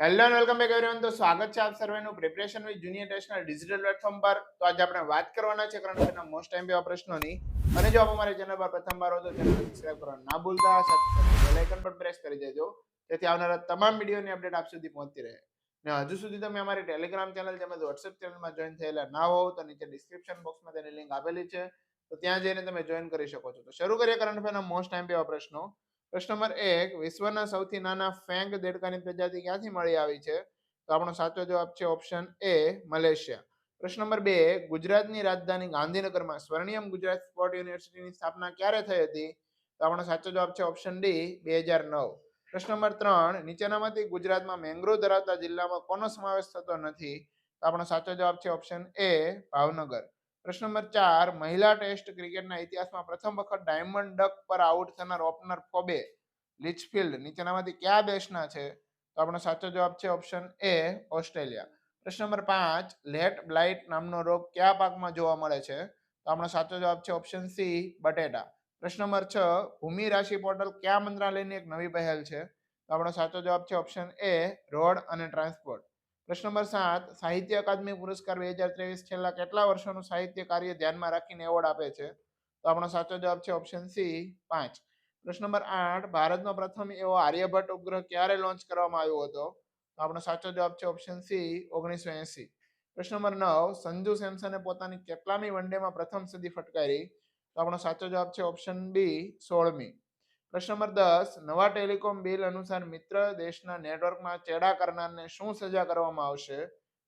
Hello and welcome back everyone. તો સ્વાગત છે આપ સર્વેનું પ્રિપરેશન વિથ જુનિયર ટેસ્ટના ડિજિટલ પ્લેટફોર્મ પર। તો આજે આપણે વાત કરવાના છે કરંટ અફેરના મોસ્ટ ટાઈમ એવા પ્રશ્નોની। અને જો આપ અમારી ચેનલ પર પ્રથમવાર હો તો ચેનલ સબસ્ક્રાઇબ કરવાનું ના ભૂલતા, સાથે બેલ આઇકન પર પ્રેસ કરી દેજો જેથી આવનારા તમામ વિડીયોની અપડેટ આપ સુધી પહોંચતી રહે। ને હજુ સુધી તમે અમારી ટેલિગ્રામ ચેનલ તેમજ વોટ્સએપ ચેનલમાં જોઈન થયેલા ના હોવ તો નીચે ડિસ્ક્રિપ્શન બોક્સમાં તેની લિંક આપેલી છે, તો ત્યાં જઈને તમે જોઈન કરી શકો છો। તો શરૂ કરીએ કરંટ અફેરના મોસ્ટ ટાઈમ એવા પ્રશ્નો। પ્રશ્ન નંબર 1, વિશ્વના સૌથી નાના ફેંગ દેડકાની પ્રજાતિ ક્યાંથી મળી આવી છે? તો આપણો સાચો જવાબ છે ઓપ્શન એ, મલેશિયા। પ્રશ્ન નંબર 2, ગુજરાતની રાજધાની ગાંધીનગરમાં સ્વર્ણિમ ગુજરાત સ્પોર્ટ યુનિવર્સિટીની સ્થાપના ક્યારે થઈ હતી? તો આપણો સાચો જવાબ છે ઓપ્શન ડી, 2009। પ્રશ્ન નંબર 3, નીચેનામાંથી ગુજરાતમાં મેંગ્રોવ ધરાવતા જિલ્લામાં કોનો સમાવેશ થતો નથી? તો આપણો સાચો જવાબ છે ઓપ્શન એ, ભાવનગર। પ્રશ્ન નંબર 4, મહિલા ટેસ્ટ ક્રિકેટના ઇતિહાસમાં પ્રથમ વખત ડાયમંડ ડક પર આઉટ થનાર ઓપનર ફોબે લિચફિલ્ડ નીચેનામાંથી કયા દેશના છે? તો આપણો સાચો જવાબ છે ઓપ્શન એ, ઓસ્ટ્રેલિયા। પ્રશ્ન નંબર 5, લેટ બ્લાઇટ નામનો રોગ કયા પાકમાં જોવા મળે છે? તો આપણો સાચો જવાબ છે ઓપ્શન સી, બટેટા। પ્રશ્ન નંબર 6, ભૂમિ રાશિ પોર્ટલ કયા મંત્રાલયની એક નવી પહેલ છે? તો આપણો સાચો જવાબ છે ઓપ્શન એ, રોડ અને ટ્રાન્સપોર્ટ। પ્રશ્ન નંબર 7, સાહિત્ય અકાદમી પુરસ્કાર 2023 છેલ્લા કેટલા વર્ષોનું સાહિત્ય કાર્ય ધ્યાનમાં રાખીને એવોર્ડ આપે છે? તો આપણો સાચો જવાબ છે ઓપ્શન સી, 5। પ્રશ્ન નંબર 8, ભારતનો પ્રથમ એવો આર્યભટ્ટ ઉપગ્રહ ક્યારે લોન્ચ કરવામાં આવ્યો હતો? તો આપણો સાચો જવાબ છે ઓપ્શન સી, 1980। પ્રશ્ન નંબર 9, સંજુ સેમસને પોતાની કેટલામી વનડેમાં પ્રથમ સદી ફટકારી? તો આપણો સાચો જવાબ છે ઓપ્શન બી, 16મી। પ્રશ્ન નંબર 10, નવા ટેલિકોમ બિલ અનુસાર મિત્ર દેશના નેટવર્કમાં ચેડા કરનારને શું સજા કરવામાં આવશે?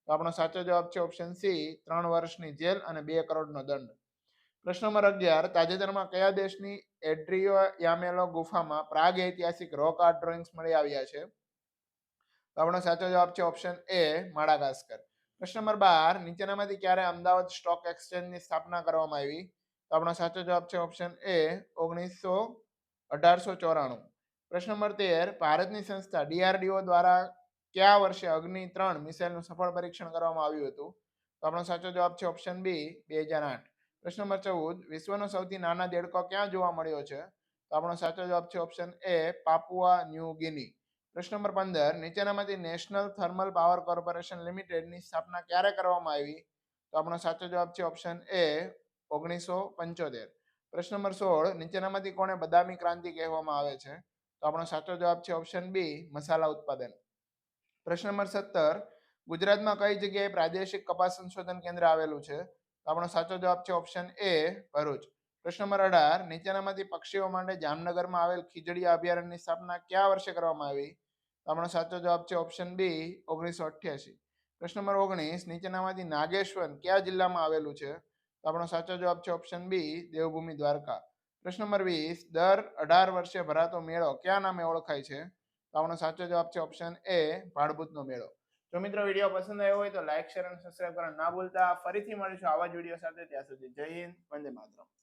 તો આપણો સાચો જવાબ છે ઓપ્શન સી, 3 વર્ષની જેલ અને 2 કરોડનો દંડ। પ્રશ્ન નંબર 11, તાજેતરમાં કયા દેશની એડ્રિયો યામેલો ગુફામાં પ્રાગ ઐતિહાસિક રોક આર્ટ ડ્રોઈંગ્સ મળી આવ્યા છે? તો આપણો સાચો જવાબ છે ઓપ્શન એ, માડાગાસ્કર। પ્રશ્ન નંબર 12, નીચેનામાંથી ક્યારે અમદાવાદ સ્ટોક એક્સચેન્જની સ્થાપના કરવામાં આવી? તો આપણો સાચો જવાબ છે ઓપ્શન એ, 1894। પ્રશ્ન નંબર 13, ભારતની સંસ્થા ડીઆરડીઓ દ્વારા કયા વર્ષે અગ્નિ-3 મિસાઇલનું સફળ પરીક્ષણ કરવામાં આવ્યું હતું? તો આપણો સાચો જવાબ છે ઓપ્શન બી, 2008। પ્રશ્ન નંબર 14, વિશ્વનો સૌથી નાના દેડકો ક્યાં જોવા મળ્યો છે? તો આપણો સાચો જવાબ છે option A, Papua new guinea. પ્રશ્ન નંબર 15, નીચેનામાંથી નેશનલ થર્મલ પાવર કોર્પોરેશન લિમિટેડની સ્થાપના ક્યારે કરવામાં આવી? તો આપણો સાચો જવાબ છે ઓપ્શન એ, 1975। પ્રશ્ન નંબર 16, નીચેનામાંથી કોને બદામી ક્રાંતિ કહેવામાં આવે છે? તો આપણો સાચો જવાબ છે ઓપ્શન બી, મસાલા ઉત્પાદન। પ્રશ્ન નંબર 17, ગુજરાતમાં કઈ જગ્યાએ પ્રાદેશિક કપાસ સંશોધન કેન્દ્ર આવેલું છે? તો આપણો સાચો જવાબ છે ઓપ્શન એ, ભરૂચ। પ્રશ્ન નંબર 18, નીચેનામાંથી પક્ષીઓ માટે જામનગરમાં આવેલ ખીજડીયા અભયારણ્યની સ્થાપના કયા વર્ષે કરવામાં આવી? તો આપણો સાચો જવાબ છે ઓપ્શન બી, 1988। પ્રશ્ન નંબર 19, નીચેનામાંથી નાગેશ્વર કયા જિલ્લામાં આવેલું છે? તો આપણો સાચો જવાબ છે ઓપ્શન બી, દેવભૂમિ દ્વારકા। પ્રશ્ન નંબર 20, દર 18 વર્ષે ભરાતો મેળો કયા નામે ઓળખાય છે? તો આપણો સાચો જવાબ છે ઓપ્શન એ, ભાડભૂતનો મેળો। જો મિત્રો વિડીયો પસંદ આવ્યો હોય તો લાઈક, શેર અને સબસ્ક્રાઇબ કરવાનું ના ભૂલતા। ફરીથી મળીશું આવા જ વિડીયો સાથે, ત્યાં સુધી જય હિન્દ, વંદે માતરમ।